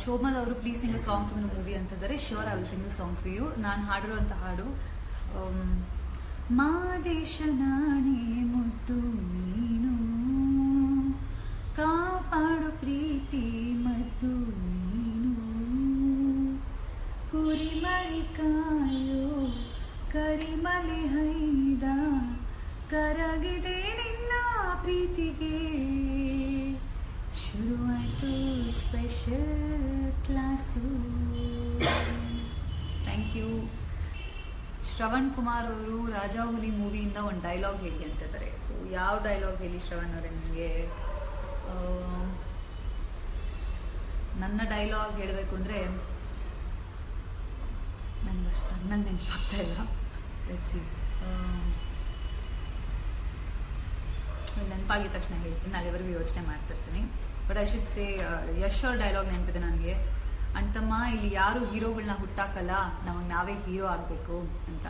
ಶೋಮಲ್ ಅವರು please sing a song from the movie ಅಂತಿದ್ದಾರೆ. Sure I will sing the song for you. ನಾನು ಹಾಡಿರುವಂಥ ಹಾಡು ಮಾದೇಶ ನಾಣೆ ಮುದ್ದು ನೀನು, ಕಾಪಾಡು ಪ್ರೀತಿ ಮದ್ದು ನೀನು, ಕುರಿಮರಿ ಕಾಯೋ ಕರಿಮಲೆ ಹೈದ, ಕರಗಿದೆ ನಿನ್ನ ಪ್ರೀತಿಗೆ, ಶುರುವಾಯಿತು special class. Thank you. Shravan Kumar ಅವರು ರಾಜಾ ಹುಲಿ ಮೂವಿಯಿಂದ ಒಂದು ಡೈಲಾಗ್ ಹೇಳಿ ಅಂತಿದ್ದಾರೆ. ಸೊ ಯಾವ ಡೈಲಾಗ್ ಹೇಳಿ ಶ್ರವಣ್ ಅವರೇ ನಿಮಗೆ? ನನ್ನ ಡೈಲಾಗ್ ಹೇಳಬೇಕು ಅಂದರೆ ನನಗೆ ಅಷ್ಟು ಸಣ್ಣಗೆ ನೆನಪಾಗ್ತಾ ಇಲ್ಲ. ಲೆಟ್ಸಿ, ನೆನಪಾಗಿದ ತಕ್ಷಣ ಹೇಳ್ತೀನಿ, ಅಲ್ಲಿವರೆಗೂ ಯೋಚನೆ ಮಾಡ್ತಿರ್ತೀನಿ. But I should say Yash ಅವ್ರ ಡೈಲಾಗ್ ನೆನಪಿದೆ ನನಗೆ. ಅಂಟಮ್ಮ, ಇಲ್ಲಿ ಯಾರು ಹೀರೋಗಳನ್ನ ಹುಟ್ಟಾಕಲ್ಲ, ನಮಗೆ ನಾವೇ ಹೀರೋ ಆಗಬೇಕು ಅಂತ.